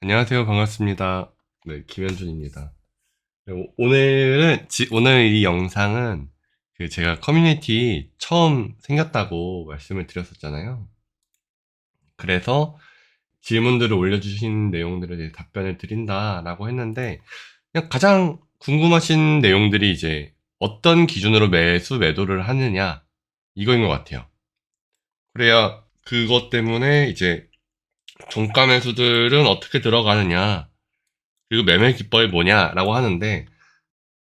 안녕하세요. 반갑습니다. 네, 김현준입니다. 네, 오늘 이 영상은 제가 커뮤니티 처음 생겼다고 말씀을 드렸었잖아요. 그래서 질문들을 올려주신 내용들에 대해 답변을 드린다라고 했는데, 그냥 가장 궁금하신 내용들이 이제 어떤 기준으로 매도를 하느냐, 이거인 것 같아요. 그래야 그것 때문에 이제 종가 매수들은 어떻게 들어가느냐, 그리고 매매 기법이 뭐냐라고 하는데,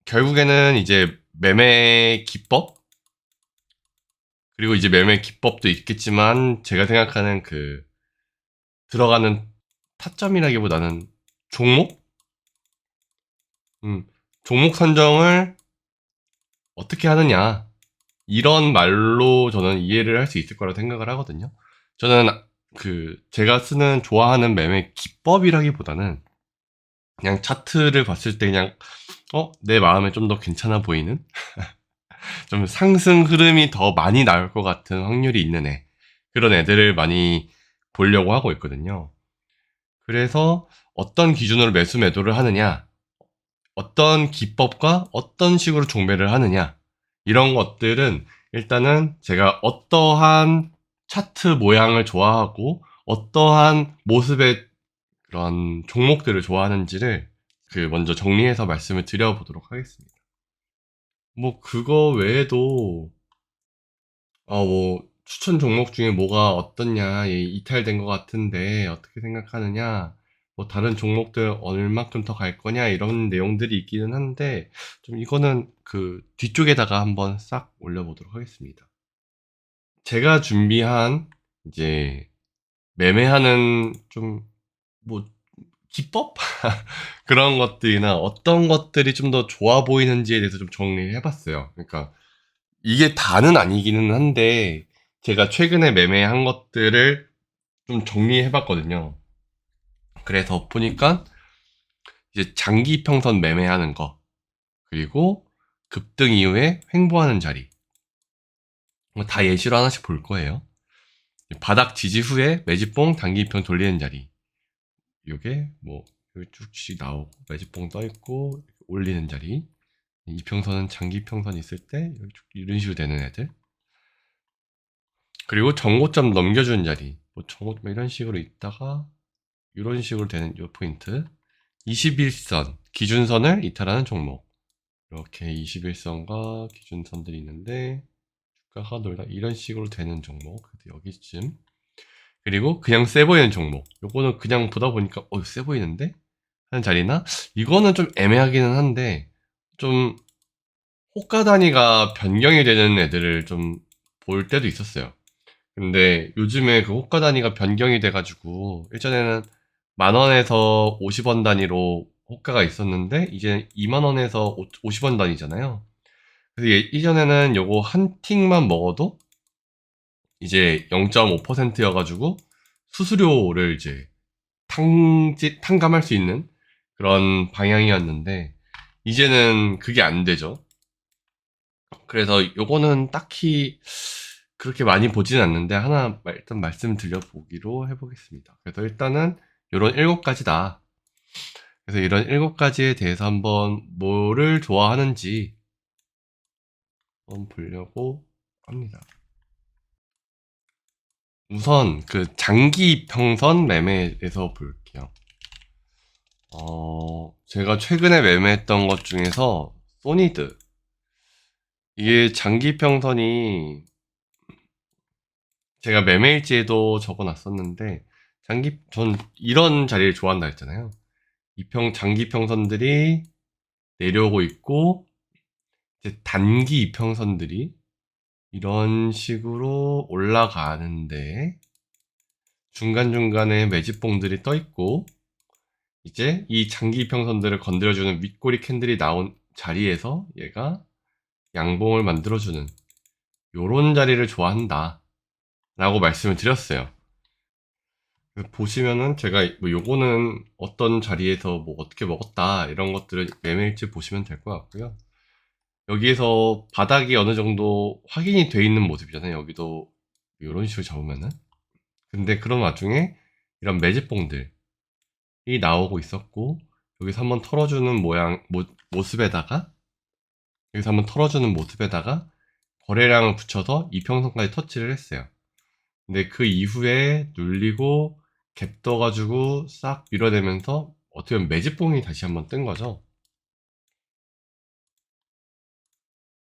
결국에는 이제 매매 기법? 그리고 이제 매매 기법도 있겠지만, 제가 생각하는 들어가는 타점이라기보다는 종목? 음, 종목 선정을 어떻게 하느냐. 이런 말로 저는 이해를 할 수 있을 거라고 생각을 하거든요. 저는 제가 좋아하는 매매 기법이라기보다는 그냥 차트를 봤을 때 그냥, 내 마음에 좀 더 괜찮아 보이는? 좀 상승 흐름이 더 많이 나올 것 같은 확률이 있는 그런 애들을 많이 보려고 하고 있거든요. 그래서 어떤 기준으로 매도를 하느냐, 어떤 기법과 어떤 식으로 종배를 하느냐, 이런 것들은 일단은 제가 어떠한 차트 모양을 좋아하고 어떠한 모습의 그런 종목들을 좋아하는지를 먼저 정리해서 말씀을 드려보도록 하겠습니다. 뭐 그거 외에도 추천 종목 중에 뭐가 어떻냐, 이탈된 것 같은데, 어떻게 생각하느냐, 뭐, 다른 종목들 얼만큼 더 갈 거냐, 이런 내용들이 있기는 한데, 좀 이거는 뒤쪽에다가 한번 싹 올려보도록 하겠습니다. 제가 준비한, 이제, 매매하는 뭐, 기법? 그런 것들이나 어떤 것들이 좀 더 좋아 보이는지에 대해서 좀 정리를 해봤어요. 그러니까, 이게 다는 아니기는 한데 제가 최근에 매매한 것들을 좀 정리해 봤거든요. 그래서 보니까 이제 장기 평선 매매하는 거, 그리고 급등 이후에 횡보하는 자리, 뭐 다 예시로 하나씩 볼 거예요. 바닥 지지 후에 매집봉 단기평 돌리는 자리, 요게 뭐 여기 쭉씩 나오고 매집봉 떠 있고 올리는 자리, 이평선은 장기 평선 있을 때 이런 식으로 되는 애들, 그리고 정고점 넘겨주는 자리, 뭐 정고점 이런 식으로 있다가 이런 식으로 되는 요 포인트. 21선 기준선을 이탈하는 종목. 이렇게 21선과 기준선들이 있는데 주가가 놀다 이런 식으로 되는 종목. 여기쯤. 그리고 그냥 세 보이는 종목. 요거는 그냥 보다 보니까 세 보이는데 하는 자리나, 이거는 좀 애매하기는 한데 좀 호가 단위가 변경이 되는 애들을 좀 볼 때도 있었어요. 근데 요즘에 그 호가 단위가 변경이 돼가지고, 예전에는 10,000원에서 50원 단위로 호가가 있었는데 이제 20,000원에서 50원 단위잖아요. 그래서 이전에는 요거 한 틱만 먹어도 이제 0.5%여가지고 수수료를 이제 탕감할 수 있는 그런 방향이었는데, 이제는 그게 안 되죠. 그래서 요거는 딱히 그렇게 많이 보지는 않는데 하나 일단 말씀 드려보기로 해보겠습니다. 그래서 일단은 요런 7가지다. 그래서 이런 7가지에 대해서 한번 뭐를 좋아하는지 한번 보려고 합니다. 우선 장기 평선 매매에서 볼게요. 제가 최근에 매매했던 것 중에서 소니드, 이게 장기 평선이 제가 매매일지에도 적어놨었는데, 전 이런 자리를 좋아한다 했잖아요. 장기 평선들이 내려오고 있고, 이제 단기 이평선들이 이런 식으로 올라가는데, 중간중간에 매집봉들이 떠 있고, 이제 이 장기 이평선들을 건드려주는 윗꼬리 캔들이 나온 자리에서 얘가 양봉을 만들어주는 요런 자리를 좋아한다 라고 말씀을 드렸어요. 보시면은 제가 뭐 요거는 어떤 자리에서 뭐 어떻게 먹었다 이런 것들을 매매일지 보시면 될 것 같고요. 여기에서 바닥이 어느 정도 확인이 돼 있는 모습이잖아요. 여기도 이런 식으로 잡으면은. 근데 그런 와중에 이런 매집봉들, 나오고 있었고, 여기서 한번 털어주는 모습에다가, 여기서 한번 털어주는 모습에다가 거래량을 붙여서 이평선까지 터치를 했어요. 근데 그 이후에 눌리고 갭 떠가지고 싹 밀어내면서 어떻게 보면 매집봉이 다시 한번 뜬 거죠.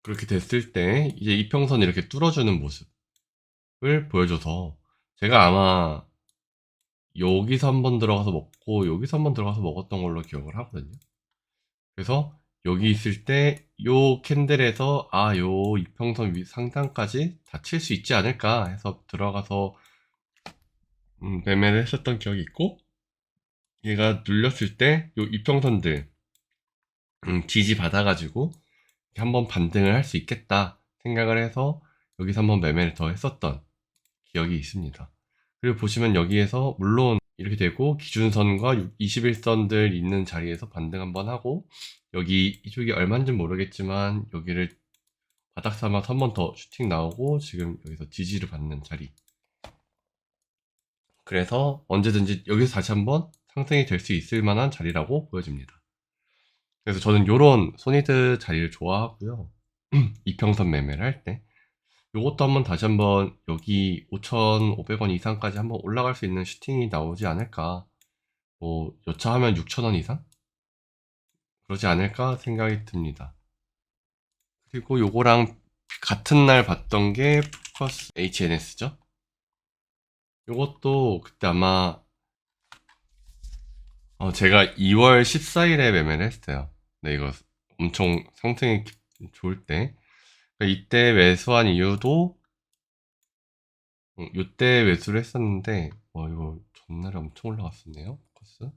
그렇게 됐을 때 이제 이평선 이렇게 뚫어주는 모습을 보여줘서 제가 아마 여기서 한번 들어가서 먹고 여기서 한번 들어가서 먹었던 걸로 기억을 하거든요. 그래서 여기 있을 때 요 캔들에서 요 이평선 상단까지 다 칠 수 있지 않을까 해서 들어가서 매매를 했었던 기억이 있고, 얘가 눌렸을 때 요 이평선들 지지 받아가지고 한번 반등을 할 수 있겠다 생각을 해서 여기서 한번 매매를 더 했었던 기억이 있습니다. 그리고 보시면 여기에서 물론 이렇게 되고 기준선과 21선들 있는 자리에서 반등 한번 하고, 여기 이쪽이 얼마인지 모르겠지만 여기를 바닥 삼아서 한 번 더 슈팅 나오고 지금 여기서 지지를 받는 자리. 그래서 언제든지 여기서 다시 한번 상승이 될 수 있을 만한 자리라고 보여집니다. 그래서 저는 요런 소니드 자리를 좋아하고요. 이평선 매매를 할 때 요것도 한번 다시 한번 여기 5,500원 이상까지 한번 올라갈 수 있는 슈팅이 나오지 않을까, 뭐 여차하면 6,000원 이상? 그러지 않을까 생각이 듭니다. 그리고 요거랑 같은 날 봤던 게 포커스 HNS죠. 요것도 그때 아마 제가 2월 14일에 매매를 했어요. 네, 이거 엄청 상승이 좋을 때. 그러니까 이때 매수한 이유도 요때 매수를 했었는데 이거 전날에 엄청 올라갔었네요. 코스.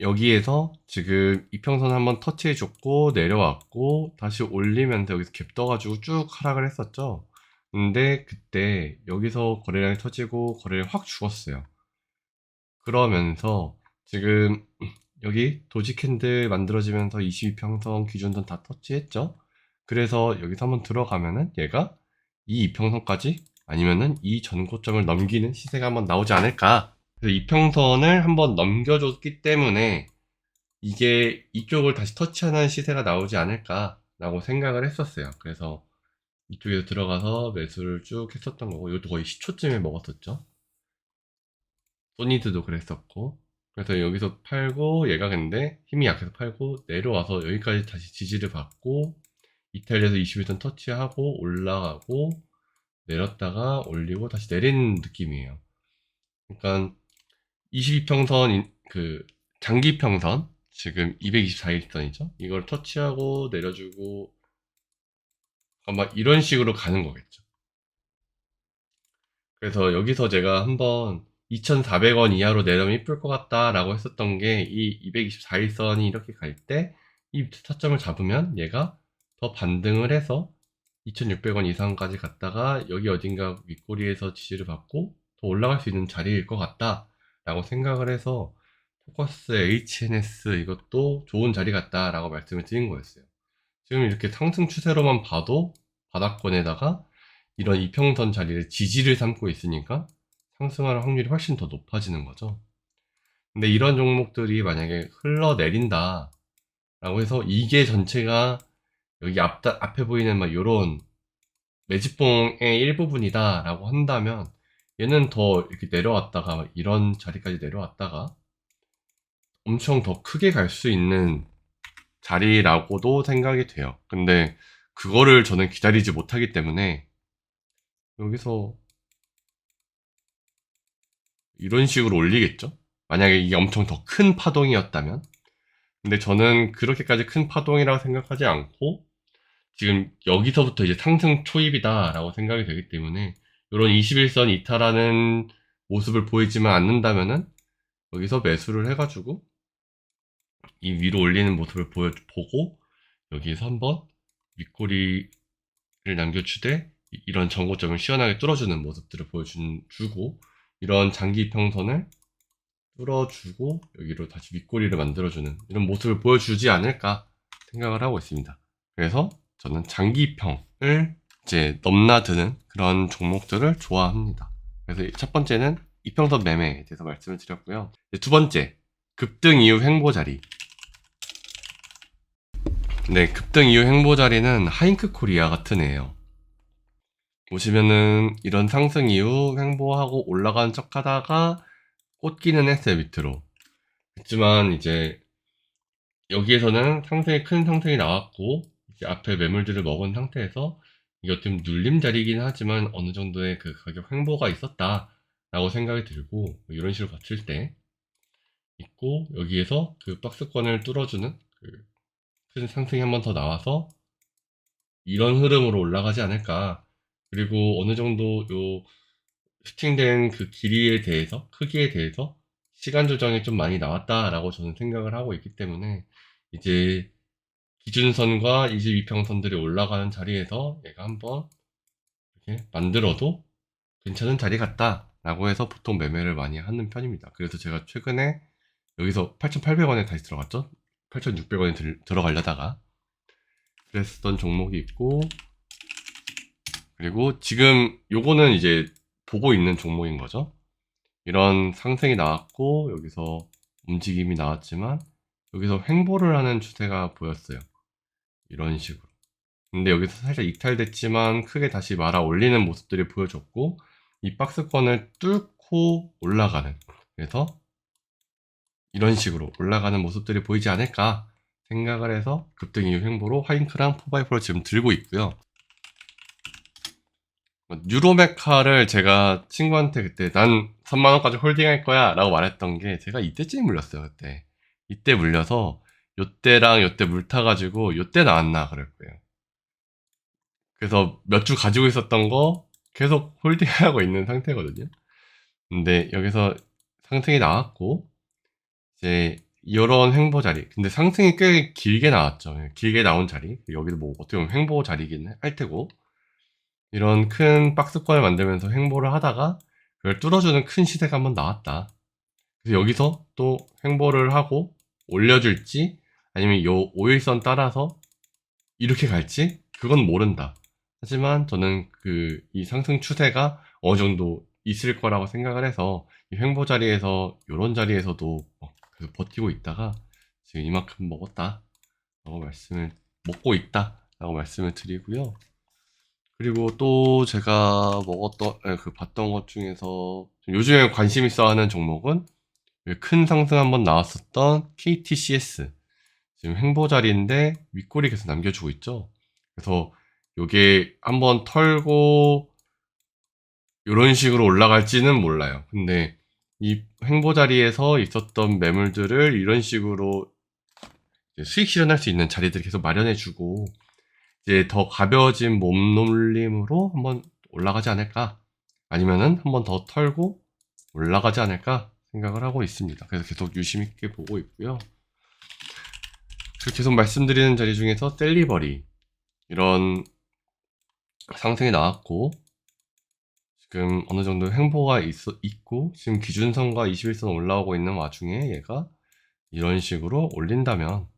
여기에서 지금 이평선 한번 터치해 줬고 내려왔고 다시 올리면서 여기서 갭 떠가지고 쭉 하락을 했었죠. 근데 그때 여기서 거래량이 터지고 거래를 확 죽었어요. 그러면서 지금 여기 도지 캔들 만들어지면서 22평선 기준선 다 터치했죠. 그래서 여기서 한번 들어가면은 얘가 이 이평선까지 아니면은 이 전고점을 넘기는 시세가 한번 나오지 않을까. 그래서 이평선을 한번 넘겨줬기 때문에 이게 이쪽을 다시 터치하는 시세가 나오지 않을까라고 생각을 했었어요. 그래서 이쪽에서 들어가서 매수를 쭉 했었던 거고, 이것도 거의 10초쯤에 먹었었죠. 소니드도 그랬었고. 그래서 여기서 팔고, 얘가 근데 힘이 약해서 팔고 내려와서 여기까지 다시 지지를 받고 이탈리아에서 21선 터치하고 올라가고 내렸다가 올리고 다시 내리는 느낌이에요. 그러니까 22평선 그 장기평선 지금 224일선이죠. 이걸 터치하고 내려주고 아마 이런 식으로 가는 거겠죠. 그래서 여기서 제가 한번 2,400원 이하로 내려면 이쁠 것 같다라고 했었던 게, 이 224일선이 이렇게 갈 때 이 타점을 잡으면 얘가 더 반등을 해서 2,600원 이상까지 갔다가 여기 어딘가 윗꼬리에서 지지를 받고 더 올라갈 수 있는 자리일 것 같다라고 생각을 해서 포커스 HNS 이것도 좋은 자리 같다라고 말씀을 드린 거였어요. 지금 이렇게 상승 추세로만 봐도 바닥권에다가 이런 이평선 자리를 지지를 삼고 있으니까 상승할 확률이 훨씬 더 높아지는 거죠. 근데 이런 종목들이 만약에 흘러내린다 라고 해서 이게 전체가 여기 앞에 보이는 막 요런 매집봉의 일부분이다 라고 한다면 얘는 더 이렇게 내려왔다가 이런 자리까지 내려왔다가 엄청 더 크게 갈 수 있는 자리라고도 생각이 돼요. 근데 그거를 저는 기다리지 못하기 때문에 여기서 이런 식으로 올리겠죠? 만약에 이게 엄청 더 큰 파동이었다면. 근데 저는 그렇게까지 큰 파동이라고 생각하지 않고 지금 여기서부터 이제 상승 초입이다라고 생각이 되기 때문에 이런 21선 이탈하는 모습을 보이지만 않는다면은 여기서 매수를 해가지고 이 위로 올리는 모습을 보고 여기에서 한번 윗꼬리를 남겨주되 이런 전고점을 시원하게 뚫어주는 모습들을 보여주고, 이런 장기 평선을 뚫어주고 여기로 다시 윗꼬리를 만들어주는 이런 모습을 보여주지 않을까 생각을 하고 있습니다. 그래서 저는 장기평을 이제 넘나드는 그런 종목들을 좋아합니다. 그래서 첫 번째는 이평선 매매에 대해서 말씀을 드렸고요. 두 번째, 급등 이후 횡보 자리. 네, 급등 이후 횡보 자리는 하잉크 코리아 같은 애예요. 보시면은 이런 상승 이후 횡보하고 올라가는 척 하다가 꽂기는 했어요, 밑으로. 그렇지만 이제 여기에서는 큰 상승이 나왔고 이제 앞에 매물들을 먹은 상태에서 이게 좀 눌림 자리이긴 하지만 어느 정도의 그 가격 횡보가 있었다라고 생각이 들고 이런 식으로 봤을 때 있고 여기에서 그 박스권을 뚫어주는 그 큰 상승이 한 번 더 나와서 이런 흐름으로 올라가지 않을까. 그리고 어느 정도 요 슈팅된 그 길이에 대해서 크기에 대해서 시간 조정이 좀 많이 나왔다라고 저는 생각을 하고 있기 때문에 이제 기준선과 22평선들이 올라가는 자리에서 얘가 한번 이렇게 만들어도 괜찮은 자리 같다라고 해서 보통 매매를 많이 하는 편입니다. 그래서 제가 최근에 여기서 8,800원에 다시 들어갔죠. 8,600원에 들어가려다가 그랬던 종목이 있고 그리고 지금 요거는 이제 보고 있는 종목인 거죠. 이런 상승이 나왔고 여기서 움직임이 나왔지만 여기서 횡보를 하는 추세가 보였어요. 이런 식으로. 근데 여기서 살짝 이탈됐지만 크게 다시 말아 올리는 모습들이 보여줬고 이 박스권을 뚫고 올라가는 그래서 이런 식으로 올라가는 모습들이 보이지 않을까 생각을 해서 급등 이후 횡보로 하잉크랑 4x4를 지금 들고 있고요. 유로메카를 제가 친구한테 그때 난 3만원까지 홀딩할 거야 라고 말했던 게 제가 이때쯤 물렸어요. 그때 이때 물려서 요때랑 요때 물 타가지고 요때 나왔나 그럴 거예요. 그래서 몇 주 가지고 있었던 거 계속 홀딩하고 있는 상태거든요. 근데 여기서 상승이 나왔고 이제 이런 횡보 자리 근데 상승이 꽤 길게 나왔죠. 길게 나온 자리 여기도 뭐 어떻게 보면 횡보 자리긴 할 테고 이런 큰 박스권을 만들면서 횡보를 하다가 그걸 뚫어주는 큰 시세가 한번 나왔다. 그래서 여기서 또 횡보를 하고 올려줄지 아니면 요 5일선 따라서 이렇게 갈지 그건 모른다. 하지만 저는 이 상승 추세가 어느 정도 있을 거라고 생각을 해서 이 횡보 자리에서 요런 자리에서도 계속 버티고 있다가 지금 이만큼 먹었다 라고 먹고 있다 라고 말씀을 드리고요. 그리고 또 제가 봤던 것 중에서 요즘에 관심 있어 하는 종목은 큰 상승 한번 나왔었던 KTCS. 지금 횡보 자리인데 윗꼬리 계속 남겨주고 있죠. 그래서 요게 한번 털고 이런 식으로 올라갈지는 몰라요. 근데 이 횡보 자리에서 있었던 매물들을 이런 식으로 수익 실현할 수 있는 자리들을 계속 마련해주고 이제 더 가벼워진 몸놀림으로 한번 올라가지 않을까? 아니면은 한번 더 털고 올라가지 않을까 생각을 하고 있습니다. 그래서 계속 유심 있게 보고 있고요. 계속 말씀드리는 자리 중에서 셀리버리 이런 상승이 나왔고 지금 어느 정도 횡보가 있고 지금 기준선과 21선 올라오고 있는 와중에 얘가 이런 식으로 올린다면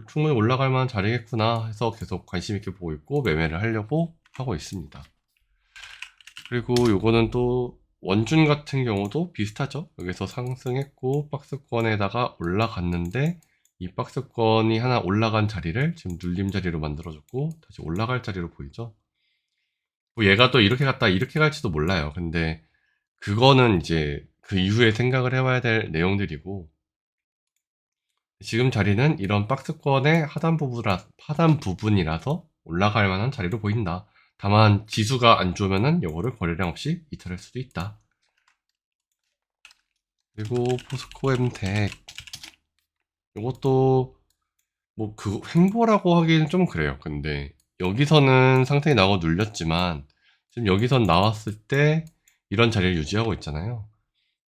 충분히 올라갈 만한 자리겠구나 해서 계속 관심 있게 보고 있고 매매를 하려고 하고 있습니다. 그리고 요거는 또 원준 같은 경우도 비슷하죠. 여기서 상승했고 박스권에다가 올라갔는데 이 박스권이 하나 올라간 자리를 지금 눌림 자리로 만들어줬고 다시 올라갈 자리로 보이죠. 뭐 얘가 또 이렇게 갔다 이렇게 갈지도 몰라요. 근데 그거는 이제 그 이후에 생각을 해봐야 될 내용들이고 지금 자리는 이런 박스권의 하단 부분이라서 올라갈 만한 자리로 보인다. 다만 지수가 안 좋으면은 요거를 거래량 없이 이탈할 수도 있다. 그리고 포스코엠텍 요것도 뭐 그 횡보라고 하기는 좀 그래요. 근데 여기서는 상승이 나고 눌렸지만 지금 여기선 나왔을 때 이런 자리를 유지하고 있잖아요.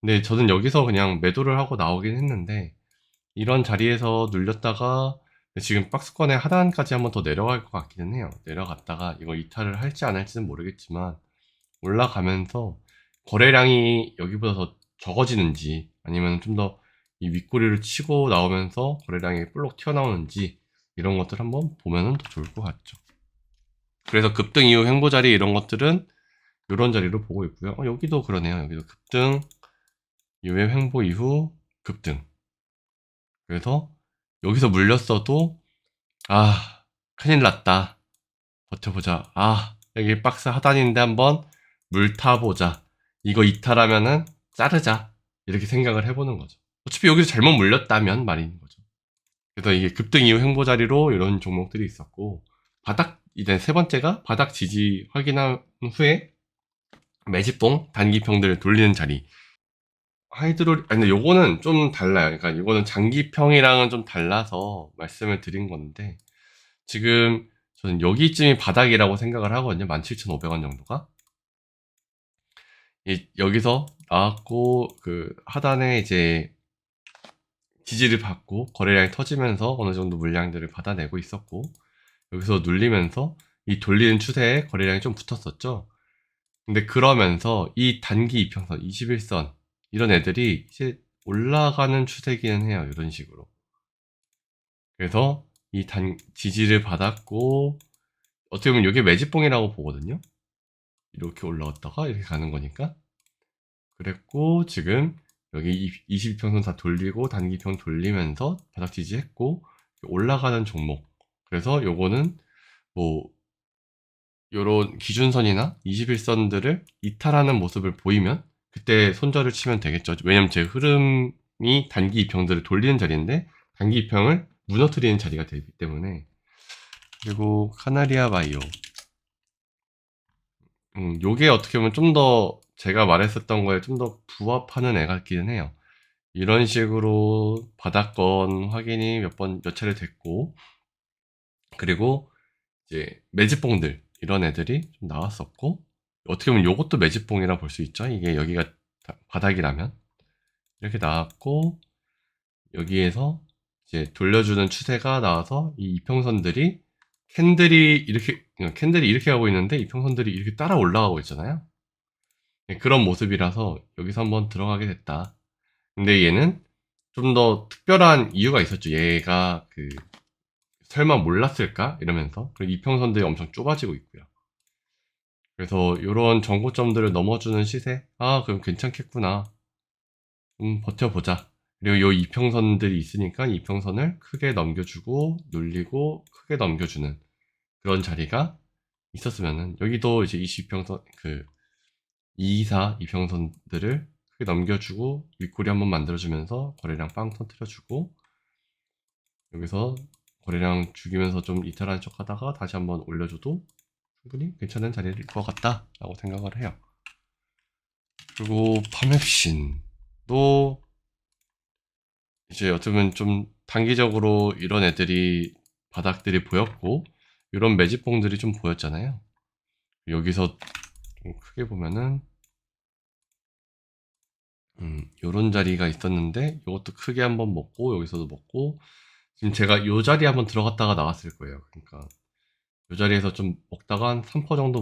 근데 저는 여기서 그냥 매도를 하고 나오긴 했는데 이런 자리에서 눌렸다가 지금 박스권의 하단까지 한번 더 내려갈 것 같기는 해요. 내려갔다가 이거 이탈을 할지 안 할지는 모르겠지만 올라가면서 거래량이 여기보다 더 적어지는지 아니면 좀 더 이 윗꼬리를 치고 나오면서 거래량이 볼록 튀어나오는지 이런 것들 한번 보면은 더 좋을 것 같죠. 그래서 급등 이후 횡보 자리 이런 것들은 이런 자리로 보고 있고요. 여기도 그러네요. 여기도 급등 이후에 횡보 이후 급등. 그래서 여기서 물렸어도 아, 큰일 났다. 버텨보자. 아, 여기 박스 하단인데 한번 물 타보자. 이거 이탈하면은 자르자. 이렇게 생각을 해보는 거죠. 어차피 여기서 잘못 물렸다면 말인 거죠. 그래서 이게 급등 이후 횡보 자리로 이런 종목들이 있었고, 바닥, 이제 세 번째가 바닥 지지 확인한 후에 매집봉, 단기평들을 돌리는 자리. 아니, 근데 요거는 좀 달라요. 그러니까 요거는 장기평이랑은 좀 달라서 말씀을 드린 건데, 지금 저는 여기쯤이 바닥이라고 생각을 하거든요. 17,500원 정도가. 여기서 나왔고, 그 하단에 이제 지지를 받고 거래량이 터지면서 어느 정도 물량들을 받아내고 있었고, 여기서 눌리면서 이 돌리는 추세에 거래량이 좀 붙었었죠. 근데 그러면서 이 단기 이평선, 21선, 이런 애들이 이제 올라가는 추세기는 해요. 이런 식으로. 그래서 이 지지를 받았고, 어떻게 보면 이게 매집봉이라고 보거든요. 이렇게 올라왔다가 이렇게 가는 거니까. 그랬고, 지금 여기 22평선 다 돌리고, 단기평 돌리면서 바닥 지지했고, 올라가는 종목. 그래서 요거는 뭐, 요런 기준선이나 21선들을 이탈하는 모습을 보이면 그때 손절을 치면 되겠죠. 왜냐면 제 흐름이 단기 이평들을 돌리는 자리인데 단기 이평을 무너뜨리는 자리가 되기 때문에. 그리고 카나리아 바이오, 요게 어떻게 보면 좀 더 제가 말했었던 거에 좀 더 부합하는 애 같기는 해요. 이런 식으로 바닥권 확인이 몇 차례 됐고, 그리고 이제 매집봉들 이런 애들이 좀 나왔었고, 어떻게 보면 요것도 매집봉이라 볼 수 있죠. 이게 여기가 바닥이라면 이렇게 나왔고, 여기에서 이제 돌려주는 추세가 나와서 이 이평선들이 캔들이 이렇게 가고 있는데 이평선들이 이렇게 따라 올라가고 있잖아요. 네, 그런 모습이라서 여기서 한번 들어가게 됐다. 근데 얘는 좀 더 특별한 이유가 있었죠. 얘가 설마 몰랐을까? 이러면서. 그리고 이평선들이 엄청 좁아지고 있고요. 그래서 이런 정고점들을 넘어주는 시세? 아, 그럼 괜찮겠구나. 버텨보자. 그리고 요 이평선들이 있으니까 이평선을 크게 넘겨주고, 눌리고, 크게 넘겨주는 그런 자리가 있었으면은, 여기도 이제 20평선, 224 이평선들을 크게 넘겨주고, 윗꼬리 한번 만들어주면서 거래량 빵 터트려주고, 여기서 거래량 죽이면서 좀 이탈한 척 하다가 다시 한번 올려줘도 충분히 괜찮은 자리일 것 같다라고 생각을 해요. 그리고 파맵신도 이제 어떻게 보면 좀 단기적으로 이런 애들이 바닥들이 보였고 이런 매집봉들이 좀 보였잖아요. 여기서 좀 크게 보면은 요런 자리가 있었는데 이것도 크게 한번 먹고 여기서도 먹고, 지금 제가 요 자리에 한번 들어갔다가 나왔을 거예요. 그러니까 요 자리에서 좀 먹다가 한 3% 정도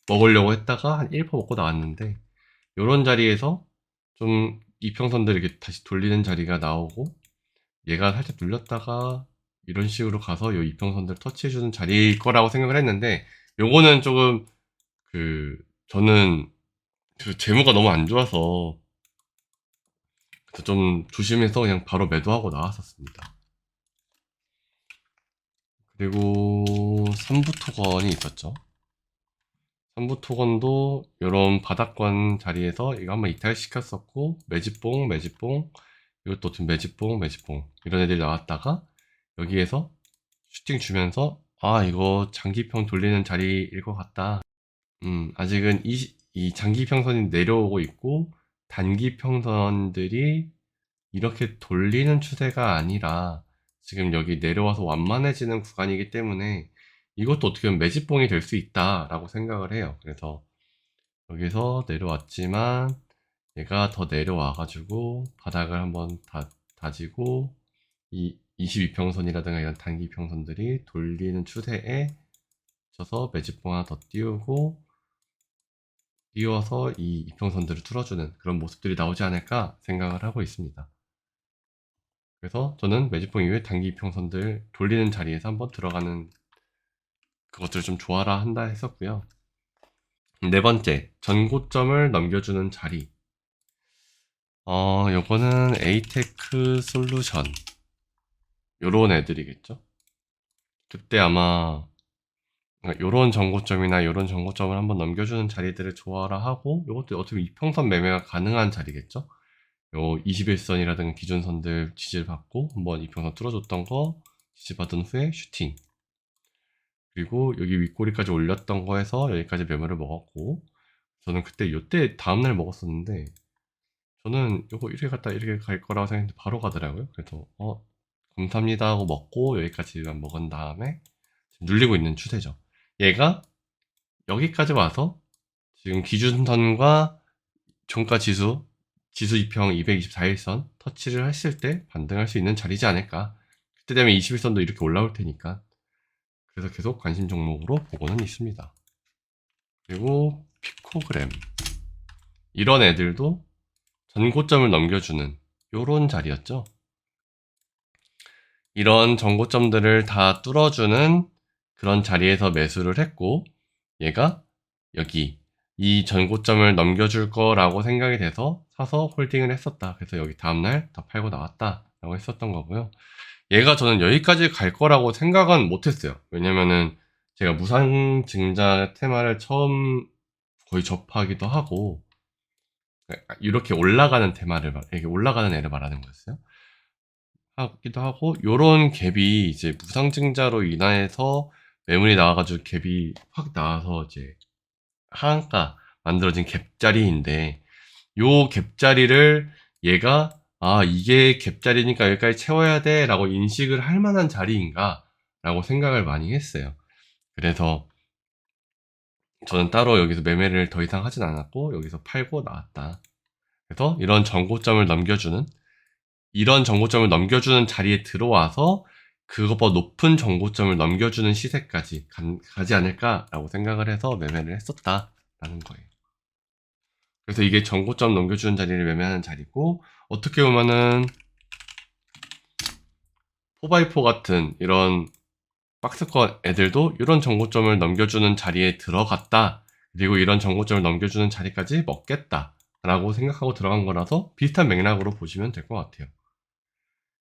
먹으려고 했다가 한 1% 먹고 나왔는데, 요런 자리에서 좀 이평선들 이렇게 다시 돌리는 자리가 나오고, 얘가 살짝 눌렸다가 이런 식으로 가서 요 이평선들 터치해주는 자리일 거라고 생각을 했는데, 요거는 조금 저는 재무가 너무 안 좋아서 그래서 좀 조심해서 그냥 바로 매도하고 나왔었습니다. 그리고 삼부토건이 있었죠. 삼부토건도 이런 바닥권 자리에서 이거 한번 이탈시켰었고, 매집봉, 이것도 지금 매집봉 이런 애들이 나왔다가 여기에서 슈팅 주면서 아, 이거 장기평 돌리는 자리일 것 같다. 아직은 이 장기평선이 내려오고 있고 단기평선들이 이렇게 돌리는 추세가 아니라 지금 여기 내려와서 완만해지는 구간이기 때문에 이것도 어떻게 보면 매집봉이 될 수 있다라고 생각을 해요. 그래서 여기서 내려왔지만 얘가 더 내려와가지고 바닥을 한번 다지고 이 22평선이라든가 이런 단기평선들이 돌리는 추세에 져서 매집봉 하나 더 띄워서 이 이평선들을 뚫어주는 그런 모습들이 나오지 않을까 생각을 하고 있습니다. 그래서 저는 매집봉 이후에 단기 이평선들 돌리는 자리에서 한번 들어가는 그것들을 좀 좋아라 한다 했었고요. 네 번째, 전고점을 넘겨주는 자리. 요거는 에이테크 솔루션. 요런 애들이겠죠? 그때 아마, 요런 정고점이나 요런 정고점을 한번 넘겨주는 자리들을 좋아라 하고, 요것도 어떻게 이평선 매매가 가능한 자리겠죠? 요 21선이라든가 기준선들 지지를 받고, 한번 이평선 뚫어줬던 거, 지지받은 후에 슈팅. 그리고 여기 윗꼬리까지 올렸던 거에서 여기까지 매물을 먹었고, 저는 그때 요때 다음날 먹었었는데, 저는 요거 이렇게 갔다 이렇게 갈 거라고 생각했는데 바로 가더라고요. 그래서 감사합니다 하고 먹고 여기까지만 먹은 다음에 지금 눌리고 있는 추세죠. 얘가 여기까지 와서 지금 기준선과 종가 지수 이평 224일선 터치를 했을 때 반등할 수 있는 자리지 않을까. 그때 되면 21선도 이렇게 올라올 테니까. 그래서 계속 관심 종목으로 보고는 있습니다. 그리고 피코그램. 이런 애들도 전고점을 넘겨주는 요런 자리였죠. 이런 전고점들을 다 뚫어주는 그런 자리에서 매수를 했고, 얘가 여기 이 전고점을 넘겨줄 거라고 생각이 돼서 사서 홀딩을 했었다. 그래서 여기 다음날 다 팔고 나왔다 라고 했었던 거고요. 얘가 저는 여기까지 갈 거라고 생각은 못했어요. 왜냐면은 제가 무상증자 테마를 처음 거의 접하기도 하고, 이렇게 올라가는 테마를 이렇게 올라가는 애를 말하는 거였어요. 하기도 하고, 요런 갭이 이제 무상증자로 인해서 매물이 나와가지고 갭이 확 나와서 이제 하한가 만들어진 갭자리인데, 요 갭자리를 얘가 이게 갭자리니까 여기까지 채워야 돼 라고 인식을 할 만한 자리인가 라고 생각을 많이 했어요. 그래서 저는 따로 여기서 매매를 더 이상 하진 않았고 여기서 팔고 나왔다. 그래서 이런 정고점을 넘겨주는 자리에 들어와서 그것보다 높은 정고점을 넘겨주는 시세까지 가지 않을까라고 생각을 해서 매매를 했었다라는 거예요. 그래서 이게 정고점 넘겨주는 자리를 매매하는 자리고, 어떻게 보면은 4x4 같은 이런 박스권 애들도 이런 정고점을 넘겨주는 자리에 들어갔다. 그리고 이런 정고점을 넘겨주는 자리까지 먹겠다. 라고 생각하고 들어간 거라서 비슷한 맥락으로 보시면 될 것 같아요.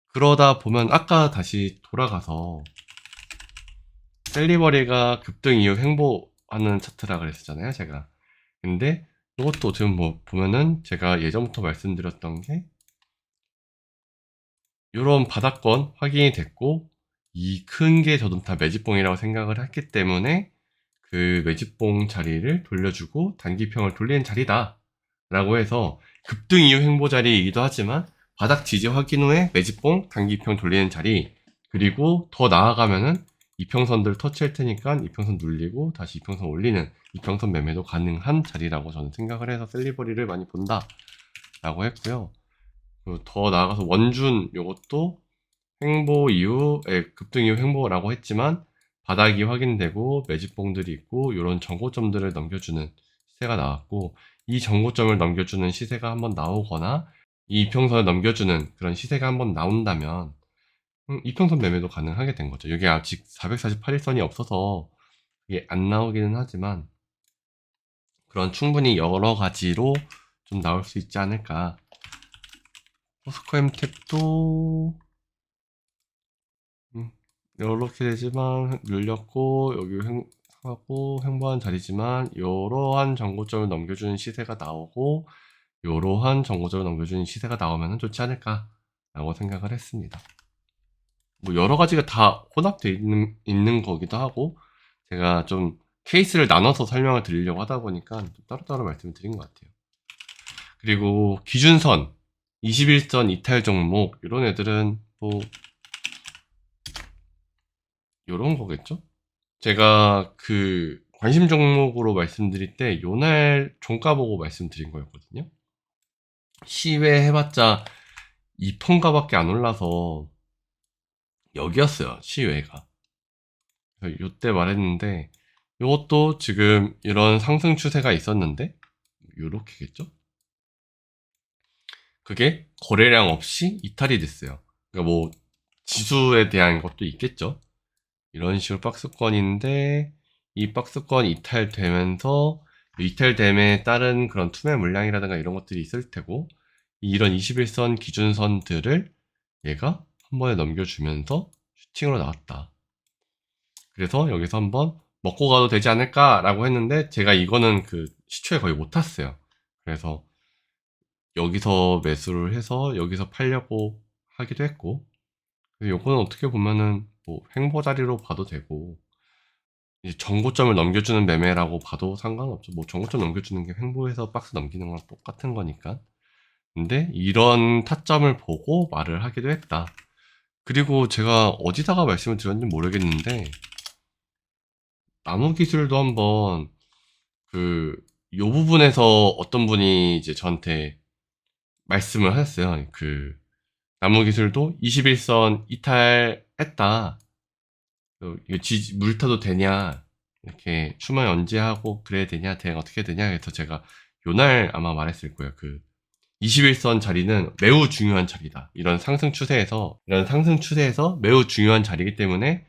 그러다 보면 아까 다시 돌아가서 셀리버리가 급등 이후 횡보하는 차트라 그랬었잖아요, 제가. 근데 이것도 지금 뭐 보면은 제가 예전부터 말씀드렸던 게 이런 바닥권 확인이 됐고, 이 큰 게 저도 다 매집봉이라고 생각을 했기 때문에 그 매집봉 자리를 돌려주고 단기평을 돌리는 자리다 라고 해서 급등 이후 횡보 자리이기도 하지만 바닥 지지 확인 후에 매집봉 단기평 돌리는 자리, 그리고 더 나아가면은 이평선들 터치할 테니까 이평선 눌리고 다시 이평선 올리는 이평선 매매도 가능한 자리라고 저는 생각을 해서 셀리버리를 많이 본다 라고 했고요. 그리고 더 나아가서 원준 요것도 횡보 이후 급등 이후 횡보라고 했지만 바닥이 확인되고 매집봉들이 있고 이런 정고점들을 넘겨주는 시세가 나왔고, 이 정고점을 넘겨주는 시세가 한번 나오거나 이 이평선을 넘겨주는 그런 시세가 한번 나온다면 이평선 매매도 가능하게 된 거죠. 여기 아직 448일선이 없어서 이게 안 나오기는 하지만 그런 충분히 여러 가지로 좀 나올 수 있지 않을까. 포스코엠텍도 이렇게 되지만 눌렸고 여기 하고 횡보한 자리지만 이러한 정고점을 넘겨주는 시세가 나오고 이러한 정고점을 넘겨주는 시세가 나오면 좋지 않을까 라고 생각을 했습니다. 뭐 여러 가지가 다 혼합되어 있는 거기도 하고, 제가 좀 케이스를 나눠서 설명을 드리려고 하다 보니까 좀 따로따로 말씀을 드린 것 같아요. 그리고 기준선 21선 이탈 종목 이런 애들은 뭐 요런 거겠죠? 제가 그 관심 종목으로 말씀드릴 때 요날 종가 보고 말씀드린 거였거든요. 시외 해봤자 2폰가밖에 안 올라서 여기였어요, 시외가. 그래서 요때 말했는데 요것도 지금 이런 상승 추세가 있었는데 요렇게겠죠? 그게 거래량 없이 이탈이 됐어요. 그러니까 뭐 지수에 대한 것도 있겠죠. 이런 식으로 박스권인데 이 박스권 이탈되면서 이탈됨에 따른 그런 투매 물량이라든가 이런 것들이 있을 테고, 이런 21선 기준선들을 얘가 한 번에 넘겨주면서 슈팅으로 나왔다. 그래서 여기서 한번 먹고 가도 되지 않을까라고 했는데 제가 이거는 그 시초에 거의 못 탔어요. 그래서 여기서 매수를 해서 여기서 팔려고 하기도 했고, 요거는 어떻게 보면은 뭐 횡보 자리로 봐도 되고, 이제 정고점을 넘겨주는 매매라고 봐도 상관없죠. 뭐 정고점 넘겨주는 게 횡보해서 박스 넘기는 거랑 똑같은 거니까. 근데 이런 타점을 보고 말을 하기도 했다. 그리고 제가 어디다가 말씀을 드렸는지 모르겠는데, 나무 기술도 한번 요 부분에서 어떤 분이 이제 저한테 말씀을 하셨어요. 나무 기술도 21선 이탈했다. 이거 물 타도 되냐? 이렇게 추만 언제 하고 그래야 되냐? 대응 어떻게 되냐? 그래서 제가 요날 아마 말했을 거예요. 21선 자리는 매우 중요한 자리다. 이런 상승 추세에서 매우 중요한 자리이기 때문에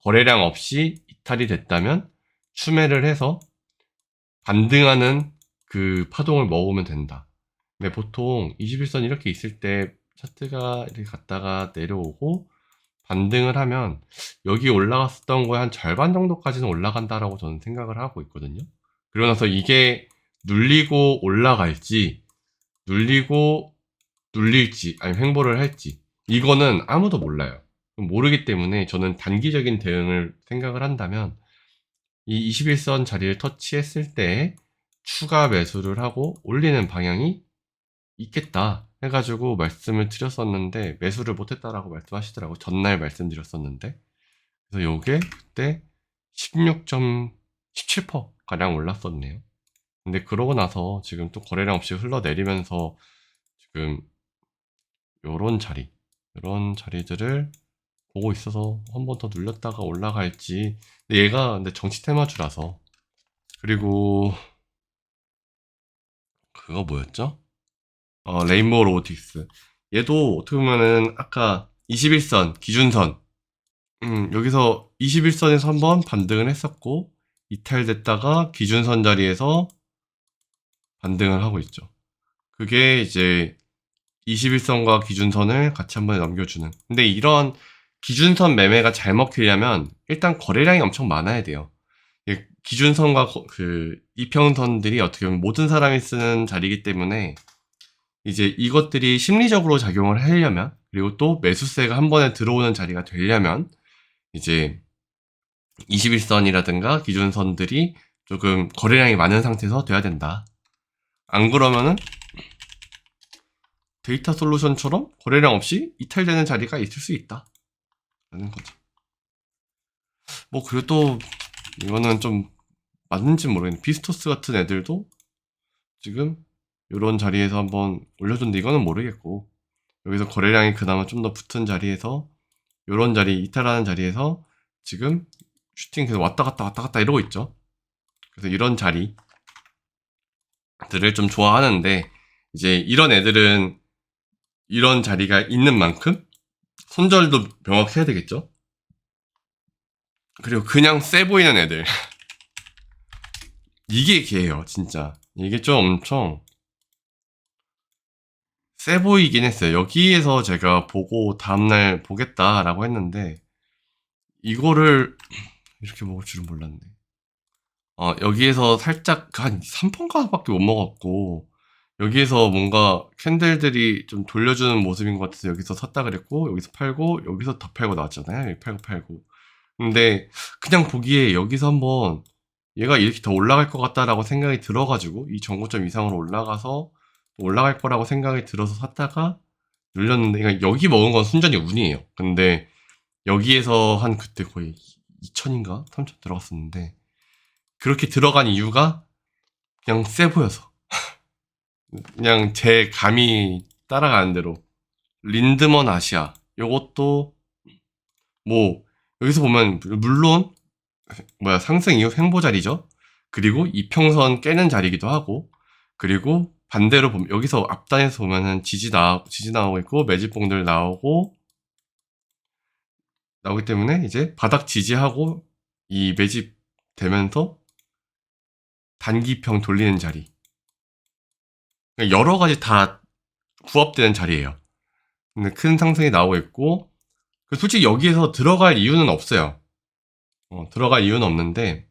거래량 없이 이탈이 됐다면 추매를 해서 반등하는 그 파동을 먹으면 된다. 근데 보통 21선 이렇게 있을 때 차트가 이렇게 갔다가 내려오고 반등을 하면 여기 올라갔었던 거에 한 절반 정도까지는 올라간다라고 저는 생각을 하고 있거든요. 그러고 나서 이게 눌리고 올라갈지 눌리고 눌릴지 아니면 횡보를 할지 이거는 아무도 몰라요. 모르기 때문에 저는 단기적인 대응을 생각을 한다면 이 21선 자리를 터치했을 때 추가 매수를 하고 올리는 방향이 있겠다 해가지고 말씀을 드렸었는데 매수를 못했다라고 말씀하시더라고. 전날 말씀드렸었는데 그래서 요게 그때 16.17% 가량 올랐었네요. 근데 그러고 나서 지금 또 거래량 없이 흘러내리면서 지금 요런 자리들을 보고 있어서 한 번 더 눌렸다가 올라갈지. 근데 얘가 근데 정치 테마주라서. 그리고 그거 뭐였죠? 레인보우 로보틱스. 얘도 어떻게 보면은 아까 21선 기준선 여기서 21선에서 한번 반등을 했었고 이탈됐다가 기준선 자리에서 반등을 하고 있죠. 그게 이제 21선과 기준선을 같이 한번 넘겨주는. 근데 이런 기준선 매매가 잘 먹히려면 일단 거래량이 엄청 많아야 돼요. 기준선과 이평선들이 어떻게 보면 모든 사람이 쓰는 자리이기 때문에 이제 이것들이 심리적으로 작용을 하려면 그리고 또 매수세가 한 번에 들어오는 자리가 되려면 이제 21선이라든가 기준선들이 조금 거래량이 많은 상태에서 돼야 된다. 안 그러면은 데이터 솔루션처럼 거래량 없이 이탈되는 자리가 있을 수 있다. 라는 거죠. 뭐 그래도 이거는 좀 맞는지 모르겠네. 비스토스 같은 애들도 지금 이런 자리에서 한번 올려줬는데 이거는 모르겠고 여기서 거래량이 그나마 좀 더 붙은 자리에서 이런 자리 이탈하는 자리에서 지금 슈팅 계속 왔다 갔다 이러고 있죠. 그래서 이런 자리들을 좀 좋아하는데 이제 이런 애들은 이런 자리가 있는 만큼 손절도 명확해야 되겠죠. 그리고 그냥 세 보이는 애들 이게 걔예요 진짜. 이게 좀 엄청 세 보이긴 했어요. 여기에서 제가 보고 다음날 보겠다라고 했는데 이거를 이렇게 먹을 줄은 몰랐네. 여기에서 살짝 한 3펀가밖에 못 먹었고 여기에서 뭔가 캔들들이 좀 돌려주는 모습인 것 같아서 여기서 샀다 그랬고 여기서 팔고 여기서 더 팔고 나왔잖아요. 여기 팔고 근데 그냥 보기에 여기서 한번 얘가 이렇게 더 올라갈 것 같다라고 생각이 들어가지고 이 정고점 이상으로 올라가서 올라갈 거라고 생각이 들어서 샀다가 눌렸는데 그러니까 여기 먹은 건 순전히 운이에요. 근데 여기에서 한 그때 거의 2천인가 3천 들어갔었는데 그렇게 들어간 이유가 그냥 세 보여서 그냥 제 감이 따라가는 대로 린드먼 아시아 요것도 뭐 여기서 보면 물론 상승 이후 횡보 자리죠. 그리고 이평선 깨는 자리이기도 하고 그리고 반대로 보면 여기서 앞단에서 보면은 지지 나오고 있고 매집봉들 나오기 때문에 이제 바닥 지지하고 이 매집 되면서 단기평 돌리는 자리. 여러 가지 다 부합되는 자리예요. 근데 큰 상승이 나오고 있고, 솔직히 여기에서 들어갈 이유는 없어요. 들어갈 이유는 없는데,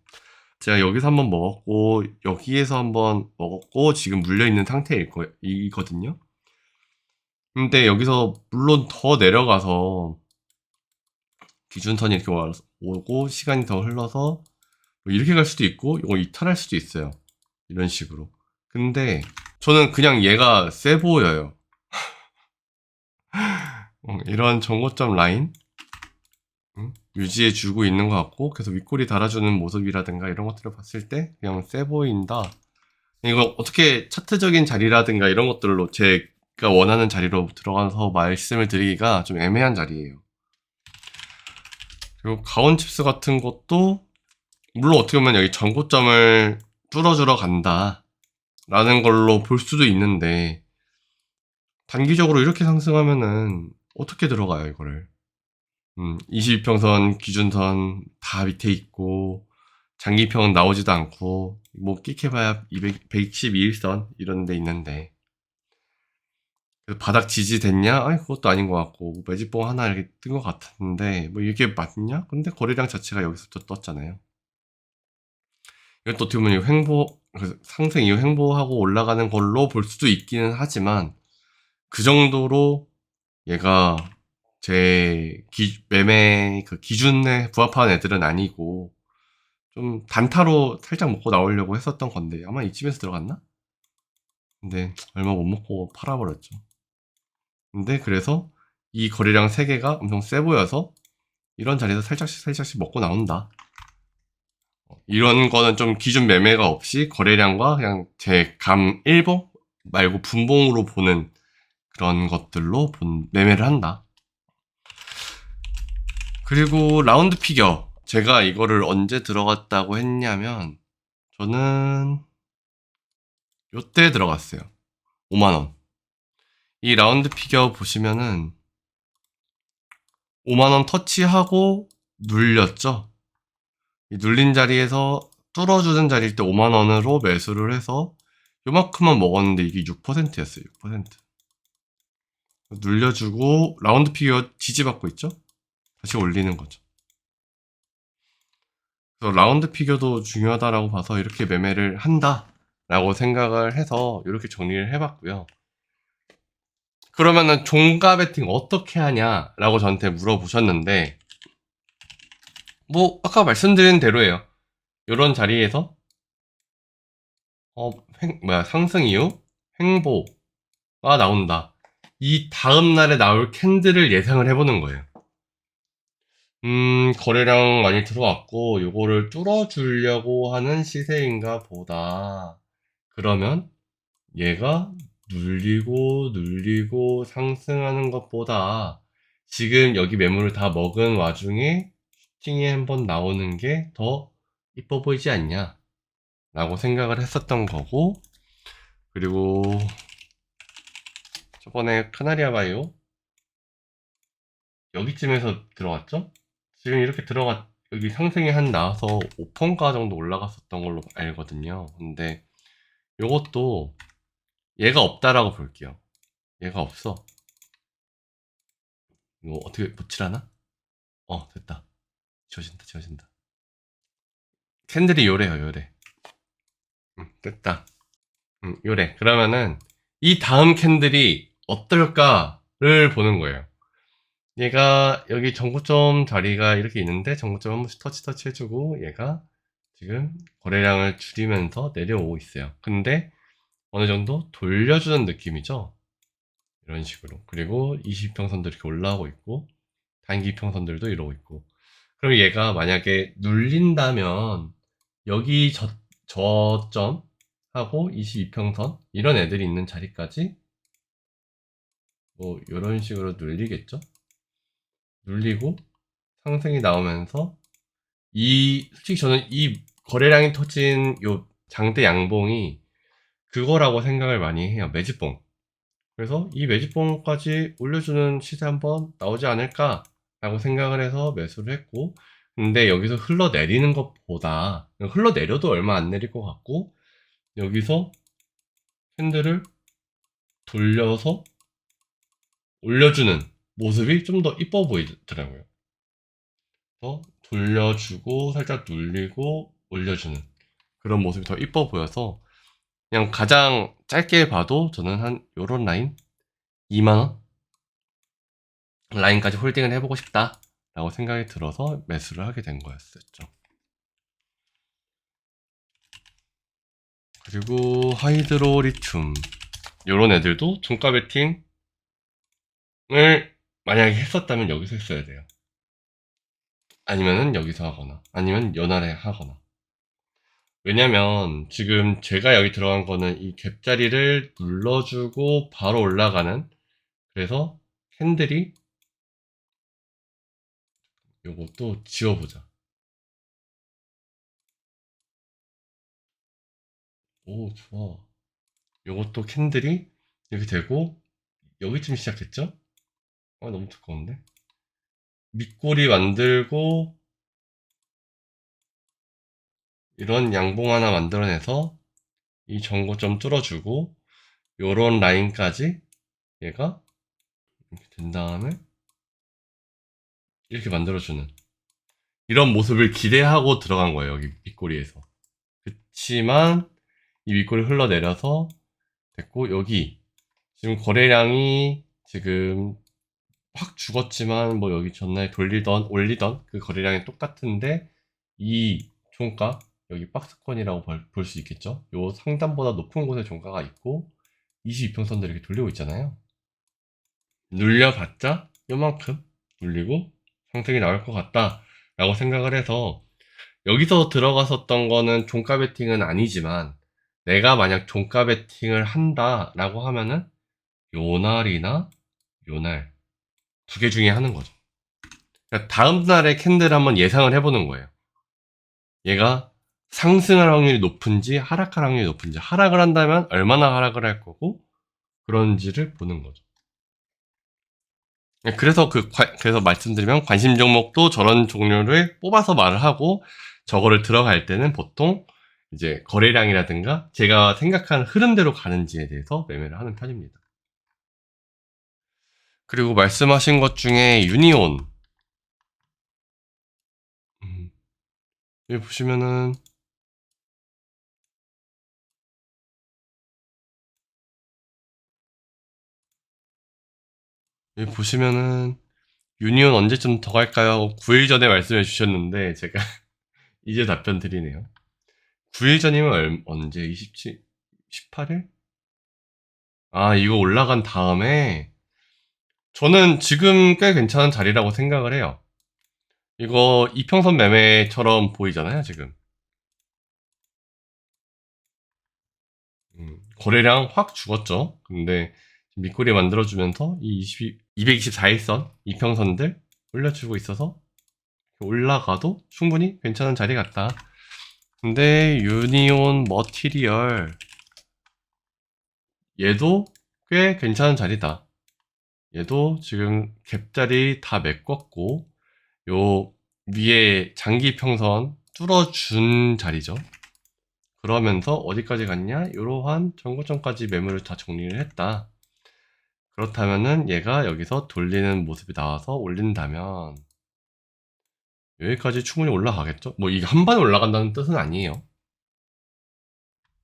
제가 여기서 한번 먹었고, 여기에서 한번 먹었고, 지금 물려있는 상태이거든요. 근데 여기서 물론 더 내려가서 기준선이 이렇게 오고 시간이 더 흘러서 뭐 이렇게 갈 수도 있고 이거 이탈할 수도 있어요. 이런 식으로. 근데 저는 그냥 얘가 세 보여요. 이런 정고점 라인 유지해주고 있는 것 같고 계속 윗꼬리 달아주는 모습이라든가 이런 것들을 봤을 때 그냥 세 보인다. 이거 어떻게 차트적인 자리라든가 이런 것들로 제가 원하는 자리로 들어가서 말씀을 드리기가 좀 애매한 자리예요. 그리고 가온칩스 같은 것도 물론 어떻게 보면 여기 전고점을 뚫어주러 간다 라는 걸로 볼 수도 있는데 단기적으로 이렇게 상승하면은 어떻게 들어가요 이거를. 22평선 기준선 다 밑에 있고 장기평은 나오지도 않고 뭐 끽해봐야 112일선 이런 데 있는데 바닥 지지됐냐? 아니 그것도 아닌 것 같고 매집봉 하나 이렇게 뜬 것 같은데 뭐 이게 맞냐? 근데 거래량 자체가 여기서부터 떴잖아요. 이것도 어떻게 보면 상승 이후 횡보하고 올라가는 걸로 볼 수도 있기는 하지만 그 정도로 얘가 제 매매 그 기준에 부합하는 애들은 아니고 좀 단타로 살짝 먹고 나오려고 했었던 건데 아마 이쯤에서 들어갔나? 근데 얼마 못 먹고 팔아버렸죠. 근데 그래서 이 거래량 3개가 엄청 세 보여서 이런 자리에서 살짝씩 먹고 나온다. 이런 거는 좀 기준 매매가 없이 거래량과 그냥 제 감 일봉 말고 분봉으로 보는 그런 것들로 매매를 한다. 그리고 라운드 피겨. 제가 이거를 언제 들어갔다고 했냐면 저는 요때 들어갔어요. 5만원. 이 라운드 피겨 보시면은 5만원 터치하고 눌렸죠. 이 눌린 자리에서 뚫어주는 자리일 때 5만원으로 매수를 해서 요만큼만 먹었는데 이게 6%였어요. 6%. 눌려주고 라운드 피겨 지지받고 있죠. 다시 올리는 거죠. 그래서 라운드 피겨도 중요하다라고 봐서 이렇게 매매를 한다라고 생각을 해서 이렇게 정리를 해봤고요. 그러면은 종가 베팅 어떻게 하냐라고 저한테 물어보셨는데 뭐 아까 말씀드린 대로예요. 이런 자리에서 상승 이후 횡보가 나온다. 이 다음 날에 나올 캔들을 예상을 해보는 거예요. 거래량 많이 들어왔고 요거를 뚫어주려고 하는 시세인가 보다. 그러면 얘가 눌리고 상승하는 것보다 지금 여기 매물을 다 먹은 와중에 슈팅이 한번 나오는 게 더 이뻐 보이지 않냐 라고 생각을 했었던 거고, 그리고 저번에 카나리아 바이오 여기쯤에서 들어갔죠? 지금 이렇게 여기 상승이 한 나와서 5%가 정도 올라갔었던 걸로 알거든요. 근데 요것도 얘가 없다라고 볼게요. 얘가 없어. 이거 어떻게 붙이라나? 됐다. 지워진다. 캔들이 요래요, 요래. 됐다. 요래. 그러면은 이 다음 캔들이 어떨까를 보는 거예요. 얘가 여기 전고점 자리가 이렇게 있는데 전고점 한 번씩 터치 해주고 얘가 지금 거래량을 줄이면서 내려오고 있어요. 근데 어느 정도 돌려주는 느낌이죠. 이런 식으로. 그리고 20평선도 이렇게 올라오고 있고 단기평선들도 이러고 있고. 그럼 얘가 만약에 눌린다면 여기 저점 하고 22평선 이런 애들이 있는 자리까지 뭐 이런 식으로 눌리겠죠. 눌리고 상승이 나오면서 솔직히 저는 이 거래량이 터진 요 장대 양봉이 그거라고 생각을 많이 해요. 매집봉. 그래서 이 매집봉까지 올려주는 시세 한번 나오지 않을까 라고 생각을 해서 매수를 했고, 근데 여기서 흘러내리는 것보다 흘러내려도 얼마 안 내릴 것 같고 여기서 캔들을 돌려서 올려주는 모습이 좀 더 이뻐 보이더라고요. 그래서 돌려주고 살짝 눌리고 올려주는 그런 모습이 더 이뻐 보여서 그냥 가장 짧게 봐도 저는 한 요런 라인 2만원 라인까지 홀딩을 해보고 싶다 라고 생각이 들어서 매수를 하게 된 거였었죠. 그리고 하이드로리튬 요런 애들도 종가 베팅을 만약에 했었다면 여기서 했어야 돼요. 아니면은 여기서 하거나 아니면 연말에 하거나. 왜냐면 지금 제가 여기 들어간 거는 이 갭자리를 눌러주고 바로 올라가는, 그래서 캔들이 요것도 지워보자. 오, 좋아. 요것도 캔들이 이렇게 되고 여기쯤 시작했죠? 아, 너무 두꺼운데? 밑꼬리 만들고 이런 양봉 하나 만들어내서 이 전고점 뚫어주고 요런 라인까지 얘가 이렇게 된 다음에 이렇게 만들어주는 이런 모습을 기대하고 들어간 거예요. 여기 밑꼬리에서. 그치만 이 밑꼬리 흘러내려서 됐고, 여기 지금 거래량이 지금 확 죽었지만 뭐 여기 전날 돌리던 올리던 그 거래량이 똑같은데 이 종가 여기 박스권이라고 볼 수 있겠죠. 요 상단보다 높은 곳에 종가가 있고 22평선들 이렇게 돌리고 있잖아요. 눌려봤자 요만큼 눌리고 상승이 나올 것 같다 라고 생각을 해서 여기서 들어갔었던 거는 종가 베팅은 아니지만 내가 만약 종가 베팅을 한다 라고 하면은 요날이나 요날 두 개 중에 하는 거죠. 그러니까 다음 날의 캔들 한번 예상을 해보는 거예요. 얘가 상승할 확률이 높은지 하락할 확률이 높은지, 하락을 한다면 얼마나 하락을 할 거고 그런지를 보는 거죠. 그래서 그래서 말씀드리면 관심 종목도 저런 종류를 뽑아서 말을 하고 저거를 들어갈 때는 보통 이제 거래량이라든가 제가 생각하는 흐름대로 가는지에 대해서 매매를 하는 편입니다. 그리고 말씀하신 것 중에 유니온 여기 보시면은 유니온 언제쯤 더 갈까요? 하고 9일 전에 말씀해 주셨는데 제가 이제 답변 드리네요. 9일 전이면 언제? 27, 18일? 아, 이거 올라간 다음에 저는 지금 꽤 괜찮은 자리라고 생각을 해요. 이거 이평선 매매처럼 보이잖아요, 지금. 거래량 확 죽었죠. 근데 밑꼬리 만들어주면서 이 224일선 이평선들 올려주고 있어서 올라가도 충분히 괜찮은 자리 같다. 근데 유니온 머티리얼 얘도 꽤 괜찮은 자리다. 얘도 지금 갭자리 다 메꿨고 요 위에 장기 평선 뚫어준 자리죠. 그러면서 어디까지 갔냐? 이러한 전고점까지 매물을 다 정리를 했다. 그렇다면은 얘가 여기서 돌리는 모습이 나와서 올린다면 여기까지 충분히 올라가겠죠? 뭐 이게 한 번에 올라간다는 뜻은 아니에요.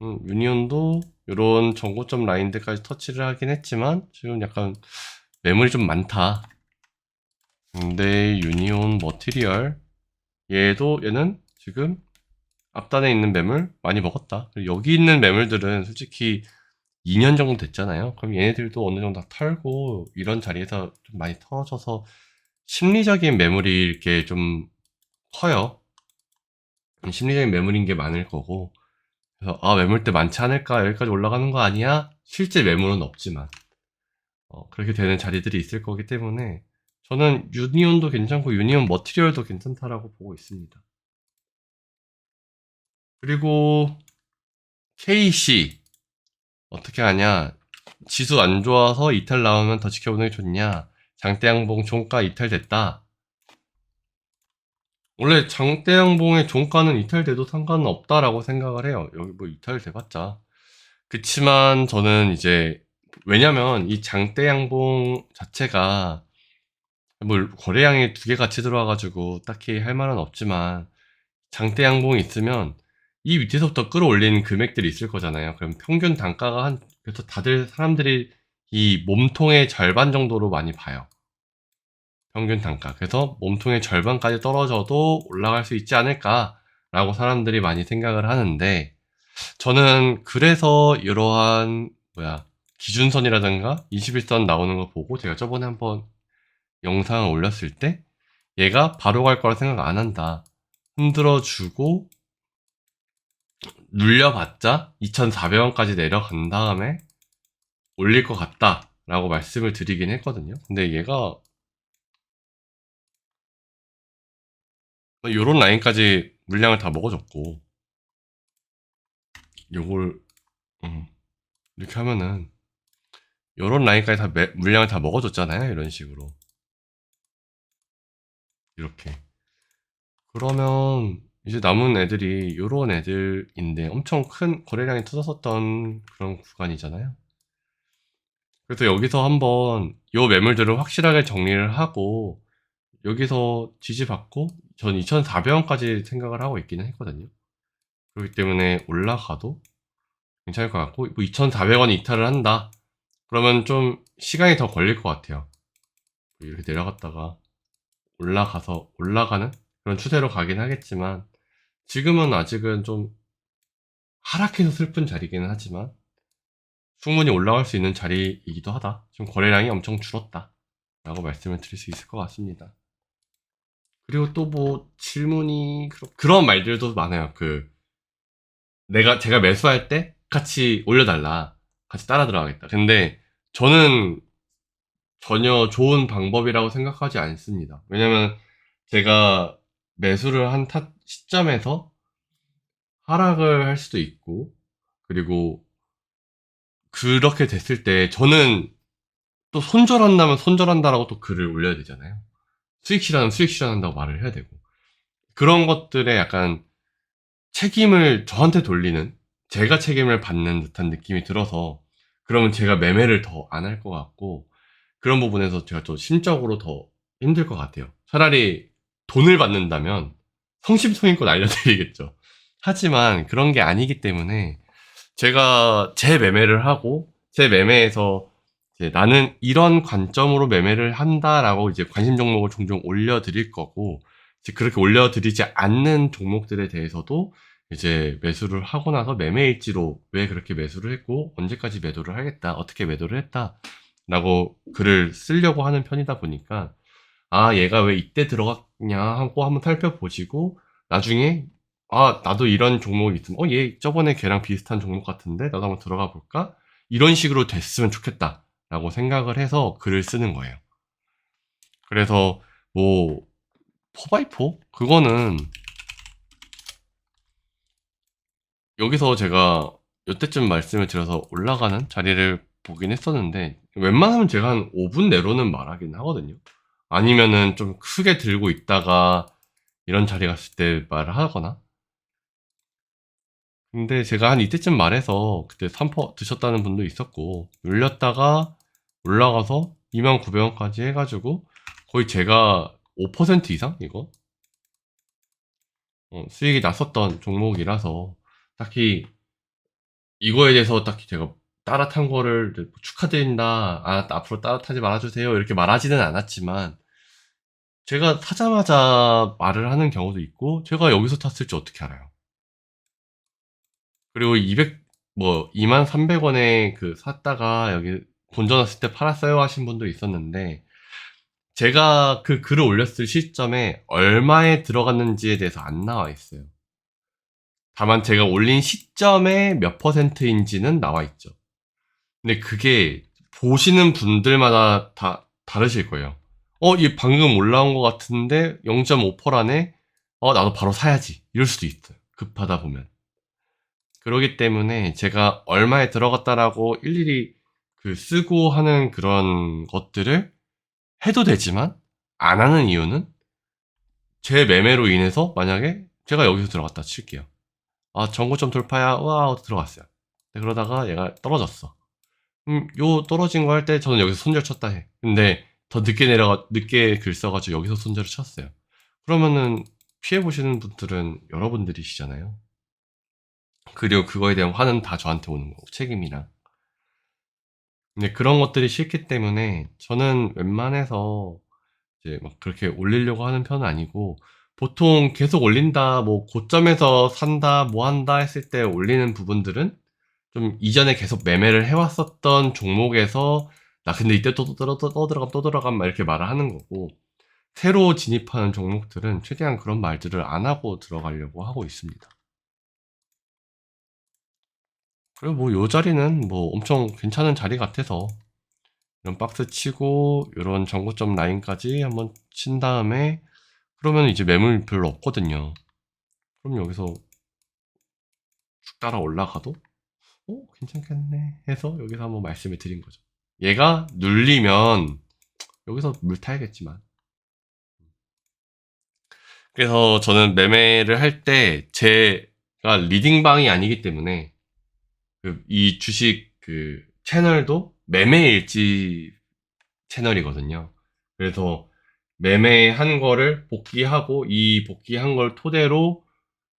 유니온도 이런 전고점 라인들까지 터치를 하긴 했지만 지금 약간 매물이 좀 많다. 근데 유니온 머티리얼 얘는 지금 앞단에 있는 매물 많이 먹었다. 여기 있는 매물들은 솔직히 2년 정도 됐잖아요. 그럼 얘네들도 어느 정도 다 털고 이런 자리에서 좀 많이 터져서 심리적인 매물이 이렇게 좀 커요. 심리적인 매물인 게 많을 거고, 그래서 아, 매물대 많지 않을까, 여기까지 올라가는 거 아니야? 실제 매물은 없지만 그렇게 되는 자리들이 있을 거기 때문에 저는 유니온도 괜찮고 유니온 머티리얼도 괜찮다라고 보고 있습니다. 그리고 KC 어떻게 하냐? 지수 안 좋아서 이탈 나오면 더 지켜보는 게 좋냐? 장대양봉 종가 이탈됐다. 원래 장대양봉의 종가는 이탈돼도 상관은 없다라고 생각을 해요. 여기 뭐 이탈돼봤자. 그치만 저는 이제 왜냐면 이 장대 양봉 자체가 뭐 거래량이 두 개 같이 들어와가지고 딱히 할 말은 없지만 장대 양봉이 있으면 이 밑에서부터 끌어올리는 금액들이 있을 거잖아요. 그럼 평균 단가가 그래서 다들 사람들이 이 몸통의 절반 정도로 많이 봐요. 평균 단가. 그래서 몸통의 절반까지 떨어져도 올라갈 수 있지 않을까라고 사람들이 많이 생각을 하는데, 저는 그래서 이러한 기준선이라든가 21선 나오는 거 보고 제가 저번에 한번 영상을 올렸을 때 얘가 바로 갈 거라 생각 안 한다. 흔들어주고 눌려봤자 2,400원까지 내려간 다음에 올릴 것 같다 라고 말씀을 드리긴 했거든요. 근데 얘가 요런 라인까지 물량을 다 먹어줬고, 요걸 이렇게 하면은 요런 라인까지 다 물량을 다 먹어줬잖아요. 이런 식으로 이렇게. 그러면 이제 남은 애들이 요런 애들인데 엄청 큰 거래량이 터졌었던 그런 구간이잖아요. 그래서 여기서 한번 요 매물들을 확실하게 정리를 하고 여기서 지지받고 전 2,400원까지 생각을 하고 있기는 했거든요. 그렇기 때문에 올라가도 괜찮을 것 같고, 뭐 2,400원 이탈을 한다 그러면 좀 시간이 더 걸릴 것 같아요. 이렇게 내려갔다가 올라가서 올라가는 그런 추세로 가긴 하겠지만, 지금은 아직은 좀 하락해서 슬픈 자리기는 하지만 충분히 올라갈 수 있는 자리이기도 하다. 지금 거래량이 엄청 줄었다 라고 말씀을 드릴 수 있을 것 같습니다. 그리고 또 뭐 질문이 그런 말들도 많아요. 제가 매수할 때 같이 올려달라, 같이 따라 들어가겠다. 근데 저는 전혀 좋은 방법이라고 생각하지 않습니다. 왜냐면 제가 매수를 한 시점에서 하락을 할 수도 있고, 그리고 그렇게 됐을 때 저는 또 손절한다면 손절한다라고 또 글을 올려야 되잖아요. 수익 실현하면 수익 실현한다고 말을 해야 되고, 그런 것들에 약간 책임을 저한테 돌리는, 제가 책임을 받는 듯한 느낌이 들어서 그러면 제가 매매를 더 안 할 것 같고, 그런 부분에서 제가 좀 심적으로 더 힘들 것 같아요. 차라리 돈을 받는다면 성심성의껏 알려드리겠죠. 하지만 그런 게 아니기 때문에 제가 제 매매를 하고 제 매매에서 이제 나는 이런 관점으로 매매를 한다라고 이제 관심 종목을 종종 올려드릴 거고, 이제 그렇게 올려드리지 않는 종목들에 대해서도 이제 매수를 하고 나서 매매 일지로 왜 그렇게 매수를 했고 언제까지 매도를 하겠다, 어떻게 매도를 했다 라고 글을 쓰려고 하는 편이다 보니까, 아 얘가 왜 이때 들어갔냐 하고 한번 살펴보시고 나중에 나도 이런 종목이 있으면 얘 저번에 걔랑 비슷한 종목 같은데 나도 한번 들어가 볼까, 이런 식으로 됐으면 좋겠다 라고 생각을 해서 글을 쓰는 거예요. 그래서 뭐 4x4 그거는 여기서 제가 요때쯤 말씀을 드려서 올라가는 자리를 보긴 했었는데, 웬만하면 제가 한 5분 내로는 말하긴 하거든요. 아니면은 좀 크게 들고 있다가 이런 자리 갔을 때 말을 하거나. 근데 제가 한 이때쯤 말해서 그때 3% 드셨다는 분도 있었고, 눌렸다가 올라가서 29,000원까지 해가지고 거의 제가 5% 이상 이거 수익이 났었던 종목이라서, 딱히 이거에 대해서 딱히 제가 따라 탄 거를 축하드린다, 앞으로 따라 타지 말아주세요 이렇게 말하지는 않았지만, 제가 사자마자 말을 하는 경우도 있고 제가 여기서 탔을지 어떻게 알아요. 그리고 23,000원에 샀다가 여기 본전 왔을 때 팔았어요 하신 분도 있었는데, 제가 그 글을 올렸을 시점에 얼마에 들어갔는지에 대해서 안 나와 있어요. 다만 제가 올린 시점에 몇 %인지는 나와 있죠. 근데 그게 보시는 분들마다 다 다르실 거예요. 얘 방금 올라온 것 같은데 0.5%라네? 나도 바로 사야지. 이럴 수도 있어요. 급하다 보면. 그러기 때문에 제가 얼마에 들어갔다라고 일일이 쓰고 하는 그런 것들을 해도 되지만 안 하는 이유는, 제 매매로 인해서 만약에 제가 여기서 들어갔다 칠게요. 전고점 돌파야. 와 하고 들어갔어요. 근데 그러다가 얘가 떨어졌어. 요 떨어진 거 할 때 저는 여기서 손절 쳤다 해. 근데 더 늦게 글 써가지고 여기서 손절을 쳤어요. 그러면은 피해보시는 분들은 여러분들이시잖아요. 그리고 그거에 대한 화는 다 저한테 오는 거고, 책임이랑. 근데 그런 것들이 싫기 때문에 저는 웬만해서 이제 막 그렇게 올리려고 하는 편은 아니고, 보통 계속 올린다, 뭐 고점에서 산다, 뭐 한다 했을 때 올리는 부분들은 좀 이전에 계속 매매를 해왔었던 종목에서 나 근데 이때 또 들어감 막 이렇게 말을 하는 거고, 새로 진입하는 종목들은 최대한 그런 말들을 안 하고 들어가려고 하고 있습니다. 그리고 뭐 요 자리는 뭐 엄청 괜찮은 자리 같아서 이런 박스 치고 이런 정고점 라인까지 한번 친 다음에, 그러면 이제 매물 별로 없거든요. 그럼 여기서 쭉 따라 올라가도 괜찮겠네 해서 여기서 한번 말씀을 드린 거죠. 얘가 눌리면 여기서 물 타야겠지만. 그래서 저는 매매를 할 때 제가 리딩방이 아니기 때문에 이 주식 채널도 매매일지 채널이거든요. 그래서 매매한 거를 복귀하고 이 복귀한 걸 토대로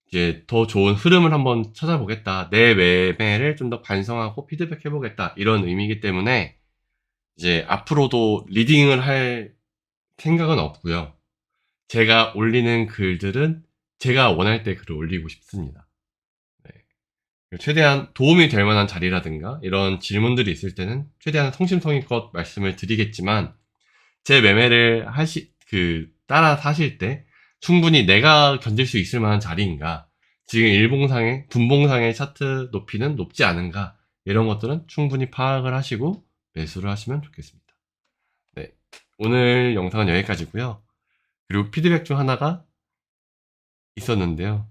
이제 더 좋은 흐름을 한번 찾아보겠다. 내 매매를 좀 더 반성하고 피드백 해보겠다. 이런 의미이기 때문에 이제 앞으로도 리딩을 할 생각은 없고요. 제가 올리는 글들은 제가 원할 때 글을 올리고 싶습니다. 네. 최대한 도움이 될 만한 자리라든가 이런 질문들이 있을 때는 최대한 성심성의껏 말씀을 드리겠지만, 제 매매를 따라 사실 때 충분히 내가 견딜 수 있을 만한 자리인가, 지금 분봉상의 차트 높이는 높지 않은가, 이런 것들은 충분히 파악을 하시고 매수를 하시면 좋겠습니다. 네. 오늘 영상은 여기까지고요. 그리고 피드백 중 하나가 있었는데요.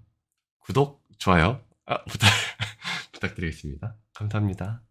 구독, 좋아요, 부탁드리겠습니다. 감사합니다.